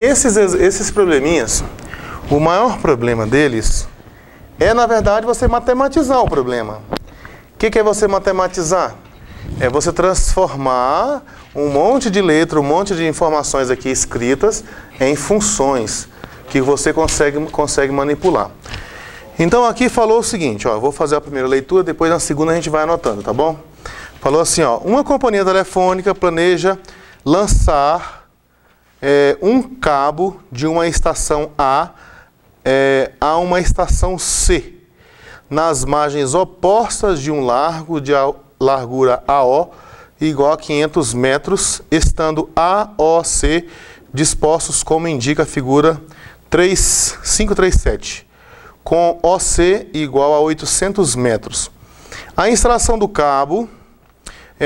Esses probleminhas, o maior problema deles é, na verdade, você matematizar o problema. O que é você matematizar? É você transformar um monte de letra, um monte de informações aqui escritas em funções que você consegue manipular. Então aqui falou o seguinte, ó, eu vou fazer a primeira leitura, depois na segunda a gente vai anotando, tá bom? Falou assim, ó, uma companhia telefônica planeja lançar um cabo de uma estação A a uma estação C, nas margens opostas de um largo de largura AO igual a 500 metros, estando A, O, C dispostos como indica a figura 537, com OC igual a 800 metros. A instalação do cabo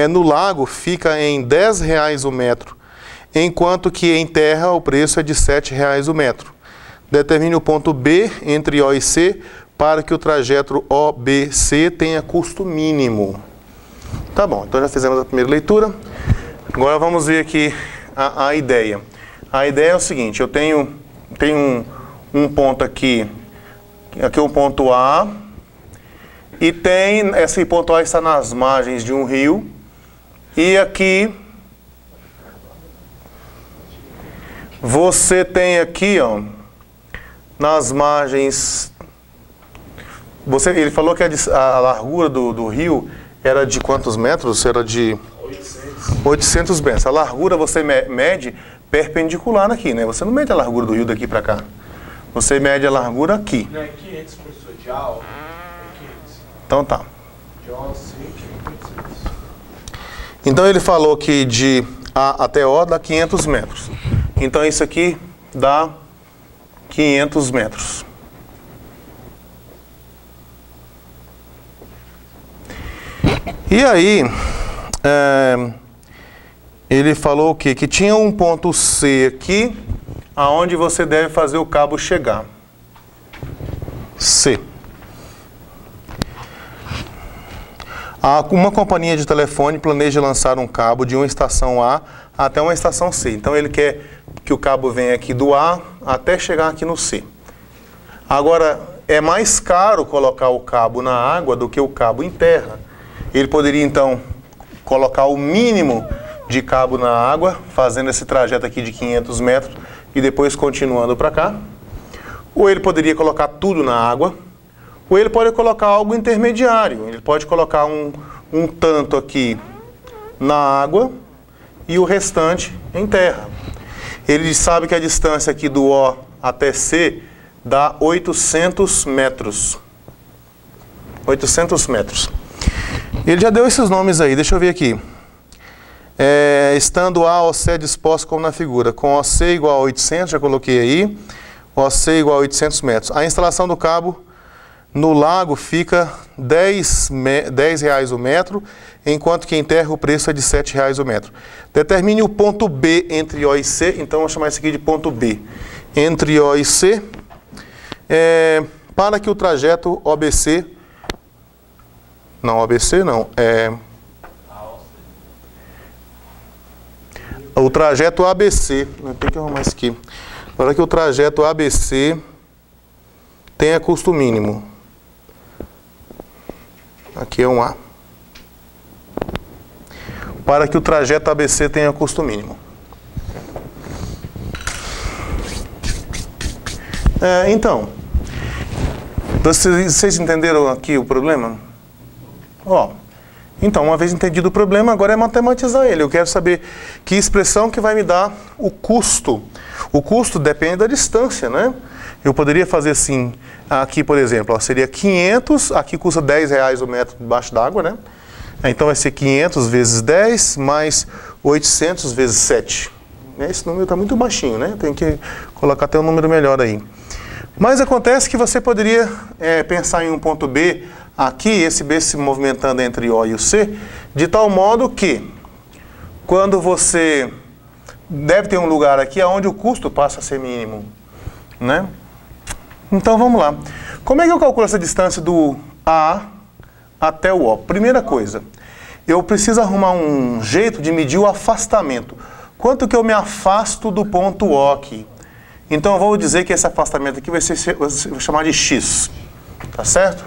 no lago fica em R$10 o metro, enquanto que em terra o preço é de R$7 o metro. Determine o ponto B entre O e C para que o trajeto OBC tenha custo mínimo. Tá bom, então já fizemos a primeira leitura. Agora vamos ver aqui a ideia. A ideia é o seguinte, eu tenho um ponto aqui é um ponto A, e esse ponto A está nas margens de um rio, e aqui você tem aqui, ó, nas margens, ele falou que a largura do rio era de quantos metros? Era de 800 metros. A largura você mede perpendicular aqui, né? Você não mede a largura do rio daqui para cá. Você mede a largura aqui. Não, é 500, professor. De A, é 500. Então tá. De O, C, 500. Então ele falou que de A até O dá 500 metros. Então isso aqui dá 500 metros. E aí, ele falou o quê? Que tinha um ponto C aqui, aonde você deve fazer o cabo chegar. C. Uma companhia de telefone planeja lançar um cabo de uma estação A até uma estação C. Então ele quer que o cabo venha aqui do A até chegar aqui no C. Agora, é mais caro colocar o cabo na água do que o cabo em terra. Ele poderia então colocar o mínimo de cabo na água, fazendo esse trajeto aqui de 500 metros e depois continuando para cá. Ou ele poderia colocar tudo na água, ou ele pode colocar algo intermediário. Ele pode colocar um tanto aqui na água e o restante em terra. Ele sabe que a distância aqui do O até C dá 800 metros. 800 metros. Ele já deu esses nomes aí, deixa eu ver aqui. Estando A, O, C disposto como na figura, com OC igual a 800, já coloquei aí, OC igual a 800 metros. A instalação do cabo no lago fica R$10 o metro, enquanto que em terra o preço é de R$7 o metro. Determine o ponto B entre O e C, então vou chamar isso aqui de ponto B. Entre O e C, para que o trajeto OBC, não, OBC não, o trajeto ABC, tem que arrumar isso aqui, para que o trajeto ABC tenha custo mínimo. Aqui é um A. Para que o trajeto ABC tenha custo mínimo. Então, vocês entenderam aqui o problema? Ó, então, uma vez entendido o problema, agora é matematizar ele. Eu quero saber que expressão que vai me dar o custo. O custo depende da distância, né? Eu poderia fazer assim, aqui por exemplo, ó, seria 500, aqui custa R$10 o metro debaixo d'água, né? Então vai ser 500 vezes 10 mais 800 vezes 7. Esse número está muito baixinho, né? Tem que colocar até um número melhor aí. Mas acontece que você poderia pensar em um ponto B, aqui, esse B se movimentando entre O e o C, de tal modo que, quando você deve ter um lugar aqui onde o custo passa a ser mínimo, né? Então vamos lá. Como é que eu calculo essa distância do A até o O? Primeira coisa, eu preciso arrumar um jeito de medir o afastamento. Quanto que eu me afasto do ponto O aqui? Então eu vou dizer que esse afastamento aqui vai ser, vou chamar de x, tá certo?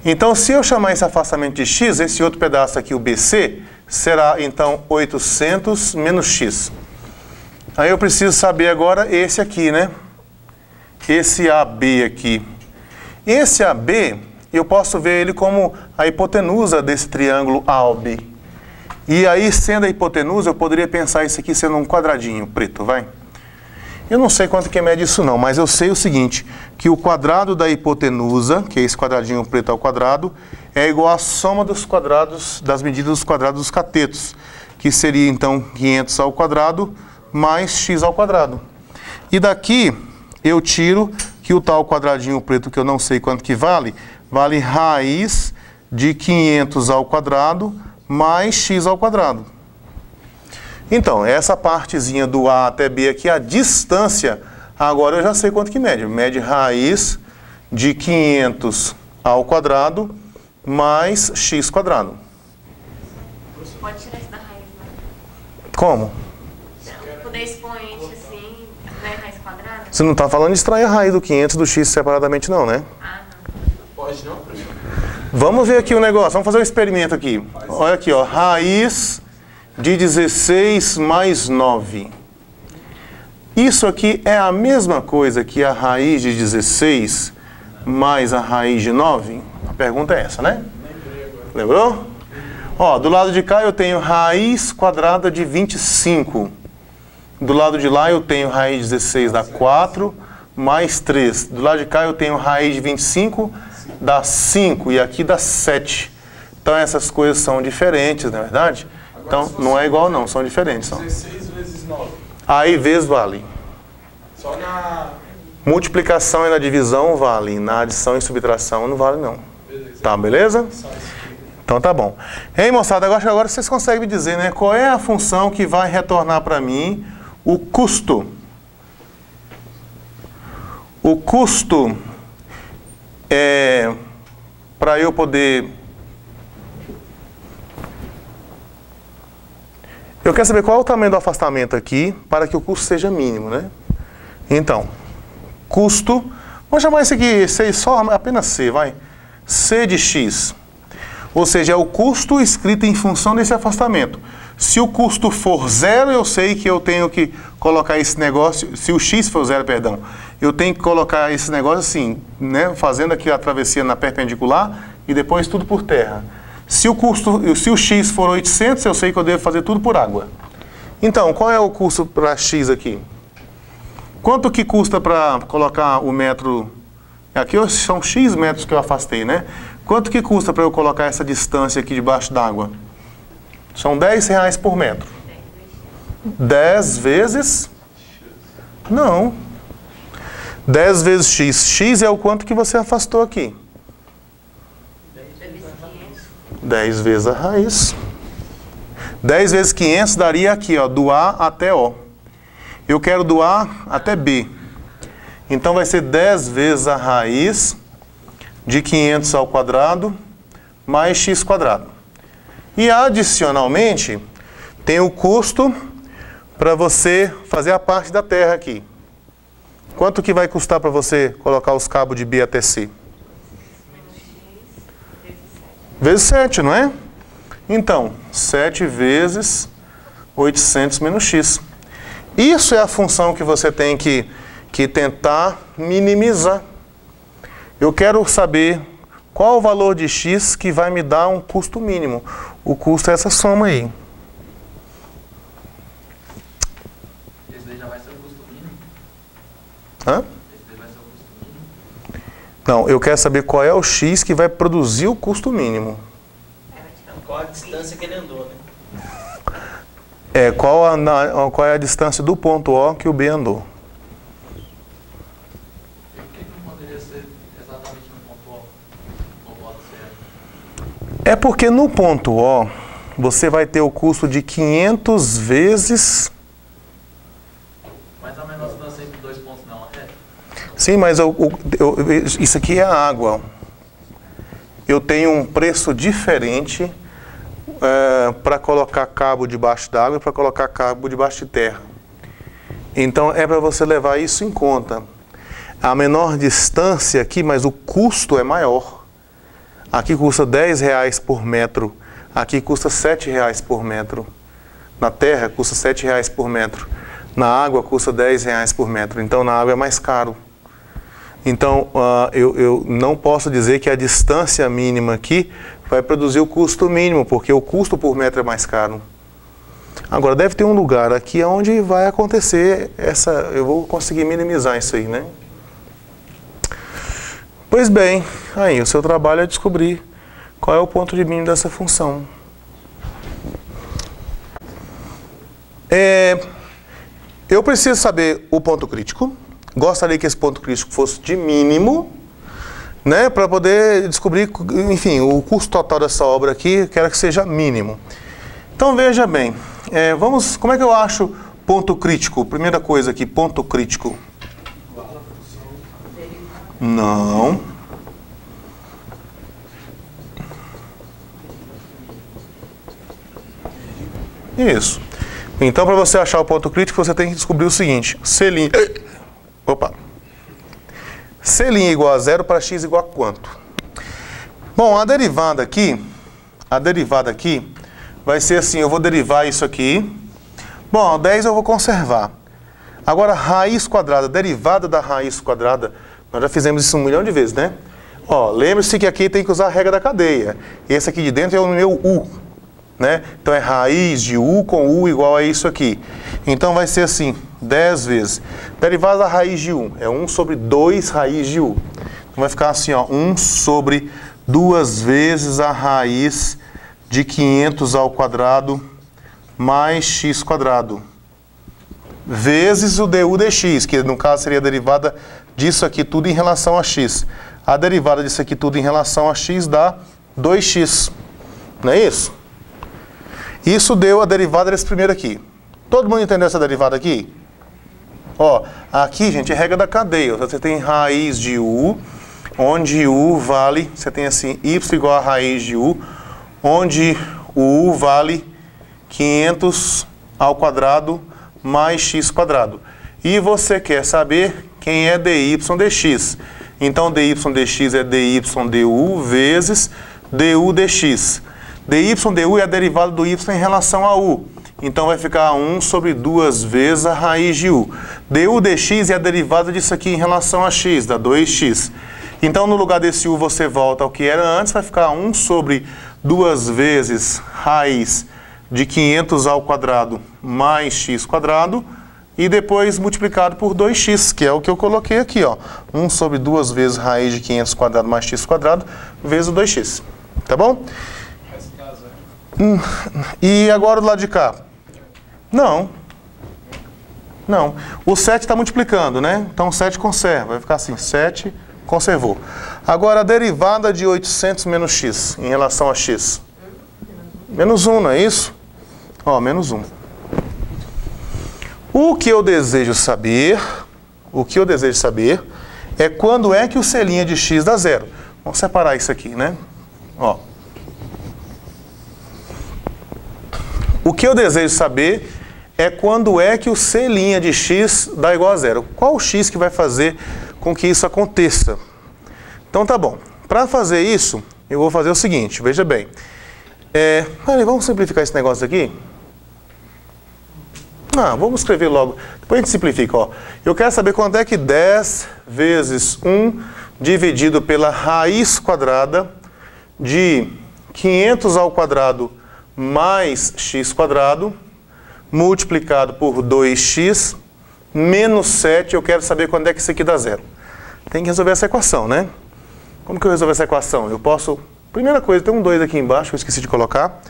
Então se eu chamar esse afastamento de x, esse outro pedaço aqui, o BC, será então 800 menos x. Aí eu preciso saber agora esse aqui, né? Esse AB aqui. Esse AB, eu posso ver ele como a hipotenusa desse triângulo AOB. E aí, sendo a hipotenusa, eu poderia pensar isso aqui sendo um quadradinho preto, vai? Eu não sei quanto que mede isso não, mas eu sei o seguinte, que o quadrado da hipotenusa, que é esse quadradinho preto ao quadrado, é igual à soma dos quadrados, das medidas dos quadrados dos catetos, que seria então 500 ao quadrado mais x ao quadrado. E daqui eu tiro que o tal quadradinho preto, que eu não sei quanto que vale, vale raiz de 500 ao quadrado mais x ao quadrado. Então, essa partezinha do A até B aqui, a distância, agora eu já sei quanto que mede. Mede raiz de 500 ao quadrado mais x quadrado. Pode tirar isso da raiz, né? Como? Poder expoente assim, não é raiz quadrada? Você não está falando de extrair a raiz do 500 do x separadamente não, né? Ah, Pode não, professor? Vamos ver aqui o negócio, vamos fazer um experimento aqui. Olha aqui, ó, raiz de 16 mais 9. Isso aqui é a mesma coisa que a raiz de 16 mais a raiz de 9? A pergunta é essa, né? Lembrou? Ó, do lado de cá eu tenho raiz quadrada de 25. Do lado de lá eu tenho raiz de 16 dá 4 mais 3. Do lado de cá eu tenho raiz de 25 dá 5 e aqui dá 7. Então essas coisas são diferentes, não é verdade? Então não é igual não, são diferentes. São. 16 vezes 9. Aí vezes vale. Só na... Multiplicação e na divisão vale. Na adição e subtração não vale não. Beleza. Tá, beleza? Só isso aqui. Então tá bom. Ei, moçada, agora vocês conseguem me dizer, né? Qual é a função que vai retornar para mim o custo? O custo é para eu poder... Eu quero saber qual é o tamanho do afastamento aqui para que o custo seja mínimo, né? Então, custo... Vamos chamar esse aqui, C só, apenas C, vai. C de x. Ou seja, é o custo escrito em função desse afastamento. Se o custo for zero, eu sei que eu tenho que colocar esse negócio... Se o x for zero, perdão. Eu tenho que colocar esse negócio assim, né? Fazendo aqui a travessia na perpendicular e depois tudo por terra. Se o x for 800, eu sei que eu devo fazer tudo por água. Então, qual é o custo para x aqui? Quanto que custa para colocar o metro... Aqui são x metros que eu afastei, né? Quanto que custa para eu colocar essa distância aqui debaixo d'água? São R$10 por metro. 10 vezes... Não. 10 vezes x. X é o quanto que você afastou aqui. 10 vezes a raiz. 10 vezes 500 daria aqui, ó, do A até O. Eu quero do A até B. Então vai ser 10 vezes a raiz de 500 ao quadrado mais x quadrado. E adicionalmente, tem o custo para você fazer a parte da terra aqui. Quanto que vai custar para você colocar os cabos de B até C? Vezes 7, não é? Então, 7 vezes 800 menos x. Isso é a função que você tem que tentar minimizar. Eu quero saber qual o valor de x que vai me dar um custo mínimo. O custo é essa soma aí. Esse daí já vai ser o custo mínimo? Hã? Esse daí vai ser o custo mínimo? Não, eu quero saber qual é o x que vai produzir o custo mínimo. Qual a distância que ele andou, né? Qual é a distância do ponto O que o B andou. Por que não poderia ser exatamente no ponto O? Ou pode ser? É porque no ponto O, você vai ter o custo de 500 vezes... Mas a menor distância entre dois pontos não é? Sim, mas isso aqui é a água. Eu tenho um preço diferente para colocar cabo debaixo d'água e para colocar cabo debaixo de terra. Então é para você levar isso em conta. A menor distância aqui, mas o custo é maior. Aqui custa R$10 por metro, aqui custa R$7 por metro. Na terra custa R$7 por metro, na água custa R$10 por metro, então na água é mais caro. Então eu não posso dizer que a distância mínima aqui vai produzir o custo mínimo, porque o custo por metro é mais caro. Agora deve ter um lugar aqui onde vai acontecer eu vou conseguir minimizar isso aí, né? Pois bem, aí o seu trabalho é descobrir qual é o ponto de mínimo dessa função. Eu preciso saber o ponto crítico. Gostaria que esse ponto crítico fosse de mínimo, né, para poder descobrir, enfim, o custo total dessa obra aqui, quero que seja mínimo. Então veja bem, como é que eu acho ponto crítico? Primeira coisa aqui, ponto crítico. Não. Isso. Então, para você achar o ponto crítico, você tem que descobrir o seguinte. C', C' igual a 0 para x igual a quanto? Bom, a derivada aqui vai ser assim, eu vou derivar isso aqui. Bom, 10 eu vou conservar. Agora, raiz quadrada, derivada da raiz quadrada, nós já fizemos isso 1 milhão de vezes, né? Ó, lembre-se que aqui tem que usar a regra da cadeia. Esse aqui de dentro é o meu u, né? Então é raiz de u com u igual a isso aqui. Então vai ser assim, 10 vezes. Derivada da raiz de 1 é 1 sobre 2 raiz de u. Então vai ficar assim, ó, 1 sobre 2 vezes a raiz de 500 ao quadrado mais x quadrado. Vezes o du dx, que no caso seria a derivada disso aqui tudo em relação a x. A derivada disso aqui tudo em relação a x dá 2x. Não é isso? Isso deu a derivada desse primeiro aqui. Todo mundo entendeu essa derivada aqui? Ó, aqui, gente, é regra da cadeia. Você tem raiz de u, onde u vale, você tem assim, y igual a raiz de u, onde o u vale 500 ao quadrado mais x quadrado. E você quer saber quem é dy dx. Então, dy dx é dy du vezes du dx. dy du é a derivada do y em relação a u. Então, vai ficar 1 sobre 2 vezes a raiz de u. Du dx é a derivada disso aqui em relação a x, dá 2x. Então, no lugar desse u, você volta ao que era antes, vai ficar 1 sobre 2 vezes raiz de 500 ao quadrado mais x quadrado, e depois multiplicado por 2x, que é o que eu coloquei aqui, ó. 1 sobre 2 vezes raiz de 500 quadrado mais x quadrado, vezes o 2x. Tá bom? E agora do lado de cá? Não. Não. O 7 está multiplicando, né? Então, 7 conserva. Vai ficar assim, 7 conservou. Agora, a derivada de 800 menos x em relação a x. Menos 1, não é isso? Ó, menos 1. O que eu desejo saber é quando é que o C' de x dá 0. Vamos separar isso aqui, né? Ó. O que eu desejo saber é quando é que o C' de x dá igual a 0. Qual o x que vai fazer com que isso aconteça? Então tá bom. Para fazer isso, eu vou fazer o seguinte, veja bem. Vamos simplificar esse negócio aqui? Vamos escrever logo. Depois a gente simplifica, ó. Eu quero saber quanto é que 10 vezes 1 dividido pela raiz quadrada de 500 ao quadrado mais x quadrado multiplicado por 2x menos 7, eu quero saber quando é que isso aqui dá 0. Tem que resolver essa equação, né? Como que eu resolvo essa equação? Eu posso... Primeira coisa, tem um 2 aqui embaixo, que eu esqueci de colocar.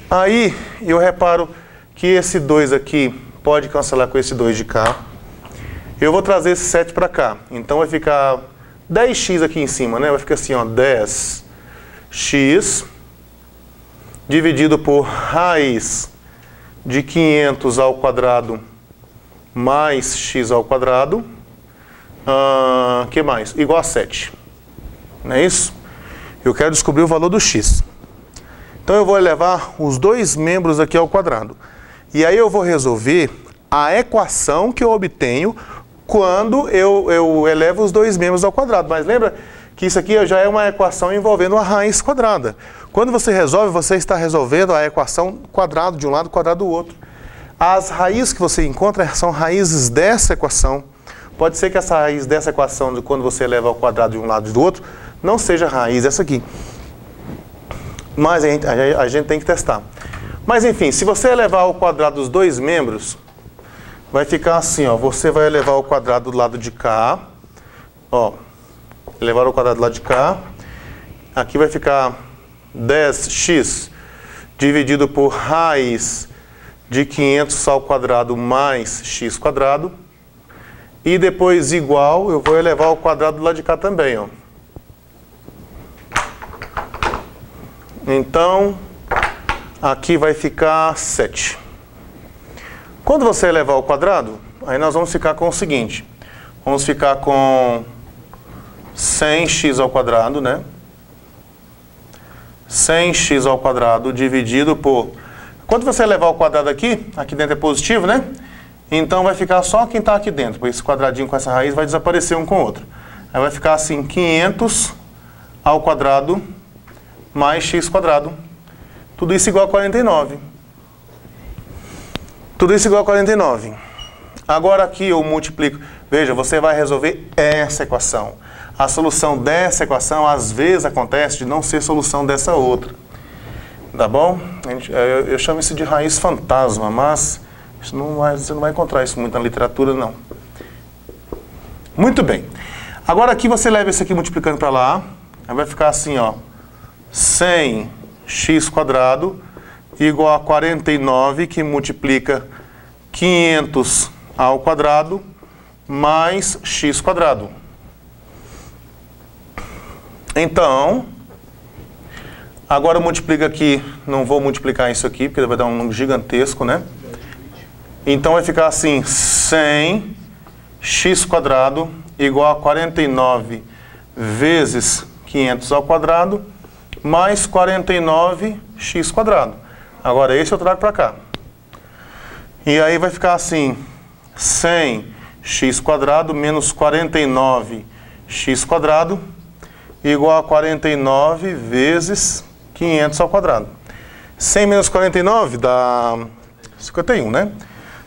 Aí eu reparo que esse 2 aqui pode cancelar com esse 2 de cá. Eu vou trazer esse 7 para cá. Então vai ficar 10x aqui em cima, né? Vai ficar assim, ó, 10x dividido por raiz de 500 ao quadrado mais x ao quadrado. Que mais? Igual a 7. Não é isso? Eu quero descobrir o valor do x. Então eu vou elevar os dois membros aqui ao quadrado. E aí eu vou resolver a equação que eu obtenho quando eu elevo os dois membros ao quadrado. Mas lembra que isso aqui já é uma equação envolvendo a raiz quadrada. Quando você resolve, você está resolvendo a equação quadrado de um lado, quadrado do outro. As raízes que você encontra são raízes dessa equação. Pode ser que essa raiz dessa equação, quando você eleva ao quadrado de um lado e do outro, não seja a raiz dessa aqui. Mas a gente tem que testar. Mas enfim, se você elevar ao quadrado os dois membros, vai ficar assim, ó. Você vai elevar ao quadrado do lado de cá. Ó, elevar ao quadrado do lado de cá. Aqui vai ficar 10x dividido por raiz de 500 ao quadrado mais x quadrado. E depois igual, eu vou elevar ao quadrado do lado de cá também, ó. Então, aqui vai ficar 7. Quando você elevar ao quadrado, aí nós vamos ficar com o seguinte. Vamos ficar com 100x ao quadrado, né? 100x ao quadrado dividido por... Quando você elevar ao quadrado aqui dentro é positivo, né? Então vai ficar só quem está aqui dentro. Porque esse quadradinho com essa raiz vai desaparecer um com o outro. Aí vai ficar assim, 500 ao quadrado mais x quadrado. Tudo isso igual a 49. Tudo isso igual a 49. Agora aqui eu multiplico. Veja, você vai resolver essa equação. A solução dessa equação, às vezes, acontece de não ser solução dessa outra. Tá bom? Eu chamo isso de raiz fantasma, mas você não vai encontrar isso muito na literatura, não. Muito bem. Agora aqui você leva esse aqui multiplicando para lá. Aí vai ficar assim, ó. 100x quadrado igual a 49, que multiplica 500 ao quadrado mais x quadrado. Então, agora multiplica aqui, não vou multiplicar isso aqui, porque vai dar um número gigantesco, né? Então vai ficar assim, 100x quadrado igual a 49 vezes 500 ao quadrado mais 49x quadrado. Agora esse eu trago para cá. E aí vai ficar assim, 100x quadrado menos 49x quadrado igual a 49 vezes 500 ao quadrado. 100 menos 49 dá 51, né?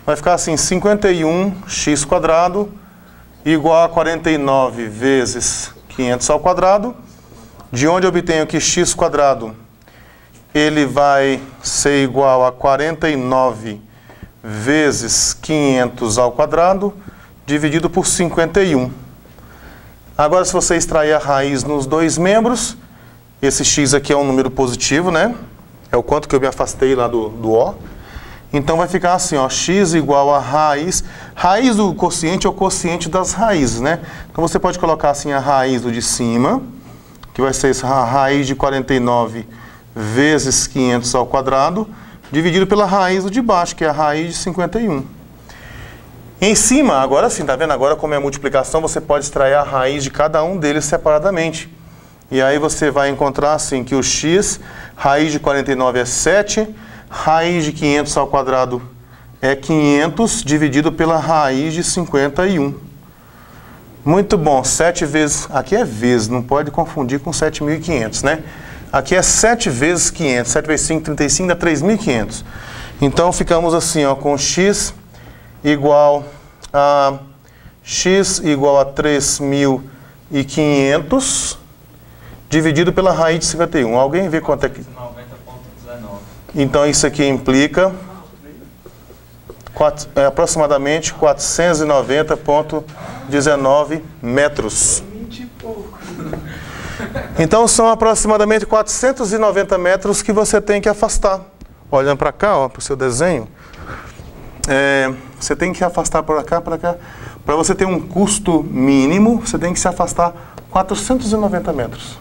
Vai ficar assim, 51x quadrado igual a 49 vezes 500 ao quadrado. De onde eu obtenho que x quadrado ele vai ser igual a 49 vezes 500 ao quadrado dividido por 51. Agora, se você extrair a raiz nos dois membros, esse x aqui é um número positivo, né? É o quanto que eu me afastei lá do O. Então vai ficar assim, ó, x igual a raiz. Raiz do quociente é o quociente das raízes, né? Então você pode colocar assim a raiz do de cima, que vai ser a raiz de 49 vezes 500 ao quadrado, dividido pela raiz do de baixo, que é a raiz de 51. Em cima, agora sim, tá vendo? Agora, como é a multiplicação, você pode extrair a raiz de cada um deles separadamente. E aí você vai encontrar assim, que o x, raiz de 49 é 7, raiz de 500 ao quadrado é 500, dividido pela raiz de 51. Muito bom, 7 vezes, aqui é vezes, não pode confundir com 7.500, né? Aqui é 7 vezes 500, 7 vezes 5, 35, dá 3.500. Então ficamos assim, ó, com x igual a 3.500 dividido pela raiz de 51. Alguém vê quanto é que... 90,19. Então isso aqui implica aproximadamente 490,19 metros. Então são aproximadamente 490 metros que você tem que afastar. Olhando para cá, ó, para o seu desenho, você tem que afastar para cá. Para você ter um custo mínimo, você tem que se afastar 490 metros.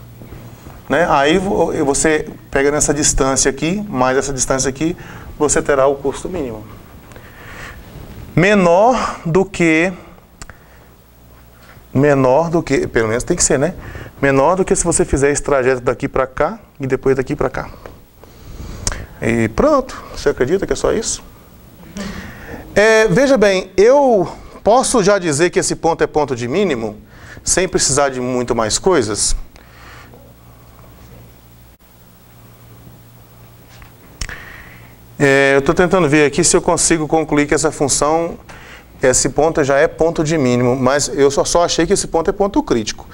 Né? Aí você pega nessa distância aqui, mais essa distância aqui, você terá o custo mínimo. Menor do que, pelo menos tem que ser, né? Menor do que se você fizer esse trajeto daqui para cá e depois daqui para cá. E pronto, você acredita que é só isso? Veja bem, eu posso já dizer que esse ponto é ponto de mínimo, sem precisar de muito mais coisas? Eu estou tentando ver aqui se eu consigo concluir que essa função, esse ponto já é ponto de mínimo, mas eu só achei que esse ponto é ponto crítico.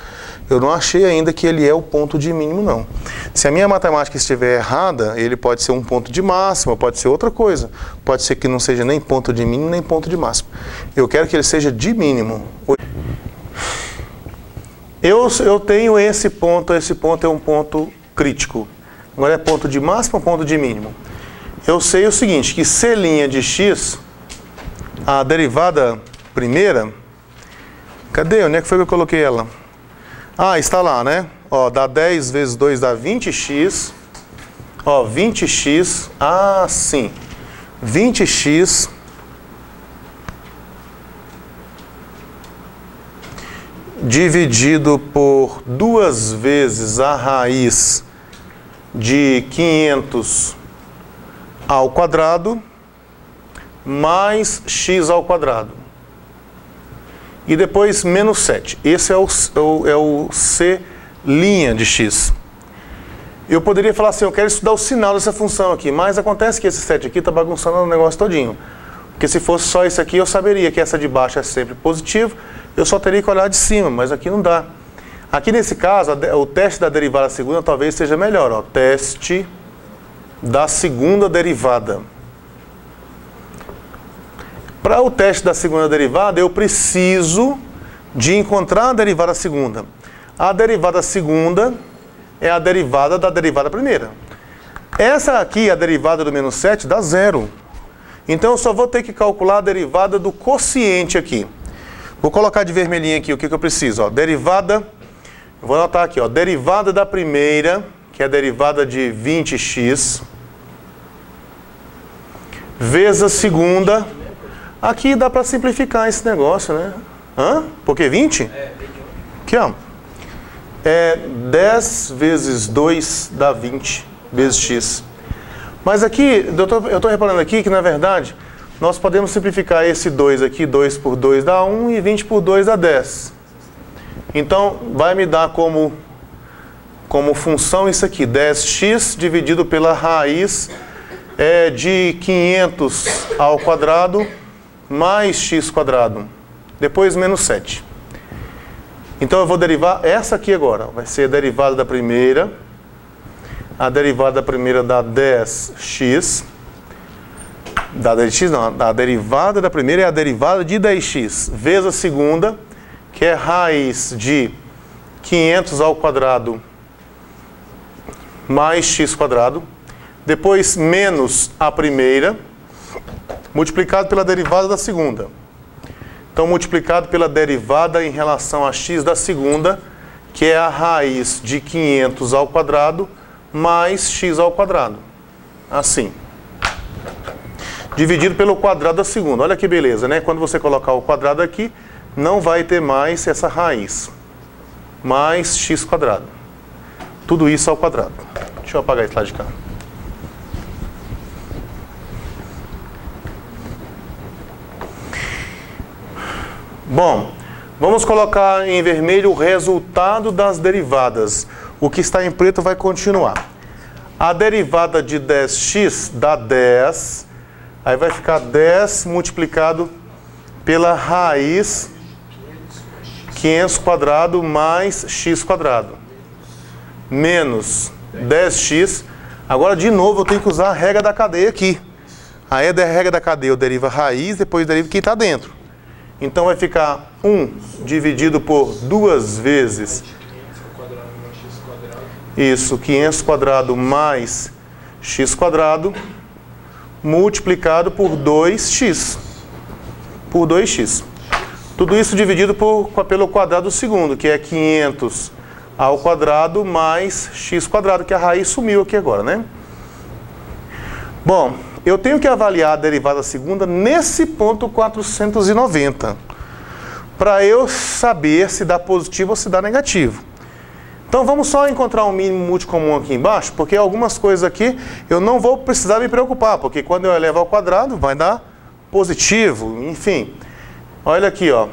Eu não achei ainda que ele é o ponto de mínimo, não. Se a minha matemática estiver errada, ele pode ser um ponto de máxima, pode ser outra coisa. Pode ser que não seja nem ponto de mínimo, nem ponto de máximo. Eu quero que ele seja de mínimo. Eu tenho esse ponto é um ponto crítico. Agora é ponto de máximo ou ponto de mínimo? Eu sei o seguinte, que C' de x, a derivada primeira, cadê? Onde é que foi que eu coloquei ela? Ah, está lá, né? Ó, dá 10 vezes 2 dá 20x. Ó, 20x, ah, sim. 20x dividido por 2 vezes a raiz de 500 ao quadrado mais x ao quadrado. E depois menos 7. Esse é o C' de x. Eu poderia falar assim, eu quero estudar o sinal dessa função aqui, mas acontece que esse 7 aqui está bagunçando o negócio todinho. Porque se fosse só isso aqui, eu saberia que essa de baixo é sempre positivo, eu só teria que olhar de cima, mas aqui não dá. Aqui nesse caso, o teste da derivada segunda talvez seja melhor. Ó, teste da segunda derivada. Para o teste da segunda derivada, eu preciso de encontrar a derivada segunda. A derivada segunda é a derivada da derivada primeira. Essa aqui, a derivada do menos 7, dá 0. Então eu só vou ter que calcular a derivada do quociente aqui. Vou colocar de vermelhinho aqui o que eu preciso. Ó, derivada, vou anotar aqui, ó, derivada da primeira, que é a derivada de 20x, vezes a segunda. Aqui dá para simplificar esse negócio, né? Hã? Por que 20? Aqui, ó. 10 vezes 2 dá 20 vezes x. Mas aqui, eu estou reparando aqui que, na verdade, nós podemos simplificar esse 2 aqui. 2 por 2 dá 1 e 20 por 2 dá 10. Então, vai me dar como função isso aqui. 10x dividido pela raiz de 500 ao quadrado mais x quadrado, depois menos 7. Então eu vou derivar essa aqui agora, vai ser a derivada da primeira, a derivada da primeira dá 10x, a derivada da primeira é a derivada de 10x, vezes a segunda, que é raiz de 500 ao quadrado mais x quadrado, depois menos a primeira, multiplicado pela derivada da segunda. Então, multiplicado pela derivada em relação a x da segunda, que é a raiz de 500 ao quadrado, mais x ao quadrado. Assim. Dividido pelo quadrado da segunda. Olha que beleza, né? Quando você colocar o quadrado aqui, não vai ter mais essa raiz. Mais x quadrado. Tudo isso ao quadrado. Deixa eu apagar esse lado de cá. Bom, vamos colocar em vermelho o resultado das derivadas. O que está em preto vai continuar. A derivada de 10x dá 10. Aí vai ficar 10 multiplicado pela raiz 500 quadrado mais x quadrado. Menos 10x. Agora, de novo, eu tenho que usar a regra da cadeia aqui. Aí da regra da cadeia eu derivo a raiz, depois derivo quem está dentro. Então vai ficar 1 dividido por 2 vezes. Isso, 500 quadrado mais x quadrado, multiplicado por 2x. Por 2x. Tudo isso dividido pelo quadrado do segundo, que é 500 ao quadrado mais x quadrado, que a raiz sumiu aqui agora, né? Bom, eu tenho que avaliar a derivada segunda nesse ponto 490, para eu saber se dá positivo ou se dá negativo. Então vamos só encontrar um mínimo multicomum aqui embaixo, porque algumas coisas aqui eu não vou precisar me preocupar, porque quando eu elevo ao quadrado vai dar positivo, enfim. Olha aqui, ó.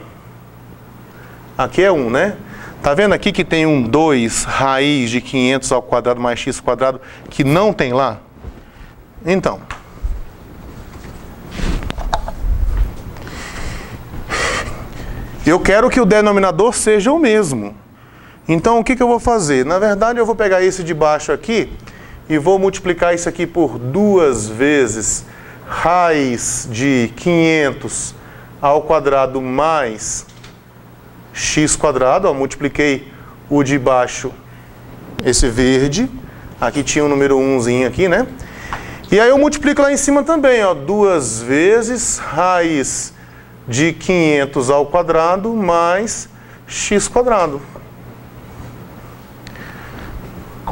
Aqui é 1, né? Tá vendo aqui que tem um 2 raiz de 500 ao quadrado mais x quadrado que não tem lá? Então, eu quero que o denominador seja o mesmo. Então, o que eu vou fazer? Na verdade, eu vou pegar esse de baixo aqui e vou multiplicar isso aqui por 2 vezes raiz de 500 ao quadrado mais x quadrado. Ó, multipliquei o de baixo, esse verde. Aqui tinha um número 1zinho aqui, né? E aí eu multiplico lá em cima também, ó, 2 vezes raiz de 500 ao quadrado mais x quadrado.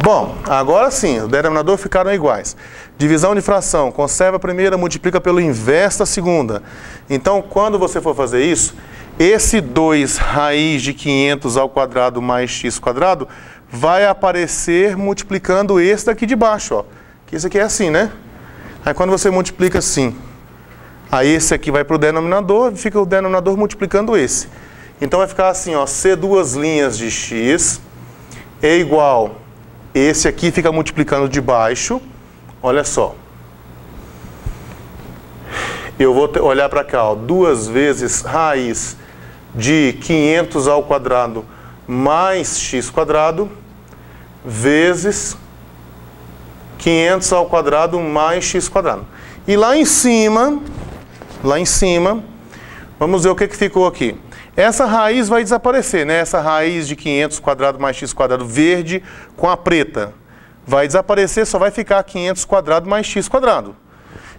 Bom, agora sim, o denominador ficaram iguais. Divisão de fração, conserva a primeira, multiplica pelo inverso da segunda. Então, quando você for fazer isso, esse 2 raiz de 500 ao quadrado mais x quadrado vai aparecer multiplicando esse daqui de baixo, ó. Que esse aqui é assim, né? Aí quando você multiplica assim, aí esse aqui vai para o denominador, fica o denominador multiplicando esse. Então vai ficar assim, ó, C duas linhas de x é igual, esse aqui fica multiplicando de baixo, olha só. Eu vou olhar para cá, ó, 2 vezes raiz de 500 ao quadrado mais x quadrado vezes 500 ao quadrado mais x quadrado. E lá em cima, vamos ver o que ficou aqui. Essa raiz vai desaparecer, né? Essa raiz de 500 quadrado mais x quadrado verde com a preta vai desaparecer, só vai ficar 500 quadrado mais x quadrado.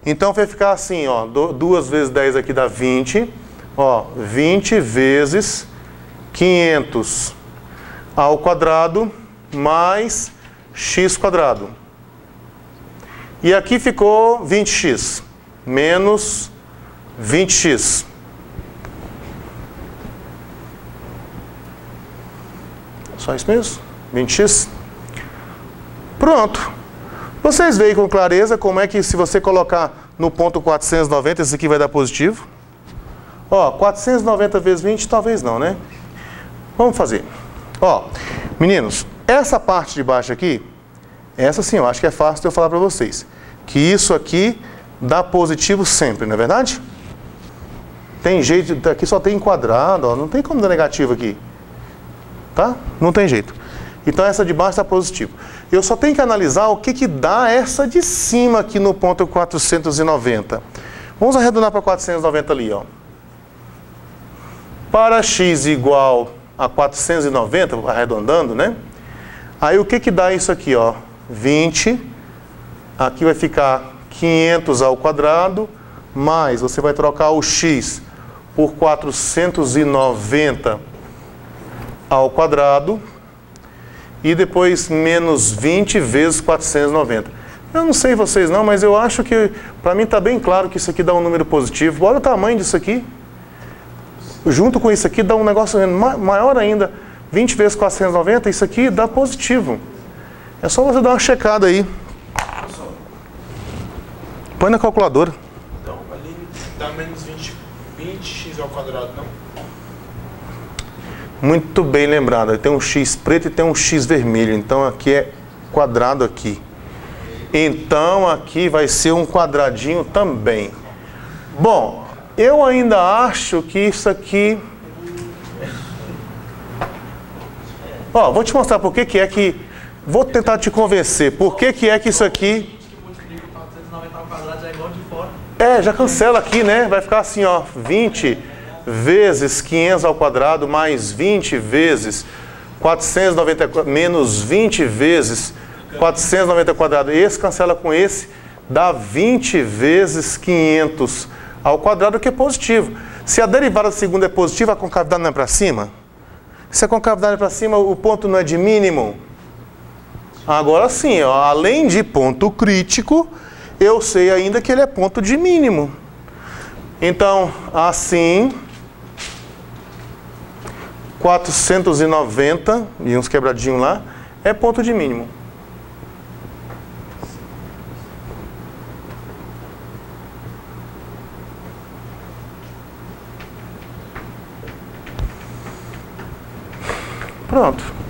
Então vai ficar assim, ó, 2 vezes 10 aqui dá 20, ó, 20 vezes 500 ao quadrado mais x quadrado. E aqui ficou 20x menos 20x. Só isso mesmo? 20x? Pronto. Vocês veem com clareza como é que se você colocar no ponto 490, esse aqui vai dar positivo? Ó, 490 vezes 20, talvez não, né? Vamos fazer. Ó, meninos, essa parte de baixo aqui, essa sim, eu acho que é fácil de eu falar para vocês. Que isso aqui dá positivo sempre, não é verdade? Tem jeito, aqui só tem quadrado, ó, não tem como dar negativo aqui. Tá? Não tem jeito. Então essa de baixo está positivo. Eu só tenho que analisar o que dá essa de cima aqui no ponto 490. Vamos arredondar para 490 ali, ó. Para x igual a 490, arredondando, né? Aí o que dá isso aqui, ó? 20. Aqui vai ficar 500 ao quadrado, mais você vai trocar o x por 490 ao quadrado, e depois menos 20 vezes 490. Eu não sei vocês não, mas eu acho que, para mim está bem claro que isso aqui dá um número positivo. Olha o tamanho disso aqui. Junto com isso aqui dá um negócio maior ainda. 20 vezes 490, isso aqui dá positivo. É só você dar uma checada aí. Põe na calculadora. Então, ali dá menos 20x ao quadrado, não? Muito bem lembrado. Tem um x preto e tem um x vermelho. Então aqui é quadrado aqui. Então aqui vai ser um quadradinho também. Bom, eu ainda acho que isso aqui... Ó, vou te mostrar por que é que... Vou tentar te convencer. Por que é que isso aqui... É, já cancela aqui, né? Vai ficar assim, ó, 20 vezes 500 ao quadrado mais 20 vezes 490 menos 20 vezes 490 ao quadrado. Esse cancela com esse, dá 20 vezes 500 ao quadrado, que é positivo. Se a derivada segunda é positiva, a concavidade não é para cima? Se a concavidade é para cima, o ponto não é de mínimo? Agora sim, ó, além de ponto crítico, eu sei ainda que ele é ponto de mínimo. Então, assim, 490 e uns quebradinhos lá, é ponto de mínimo. Pronto.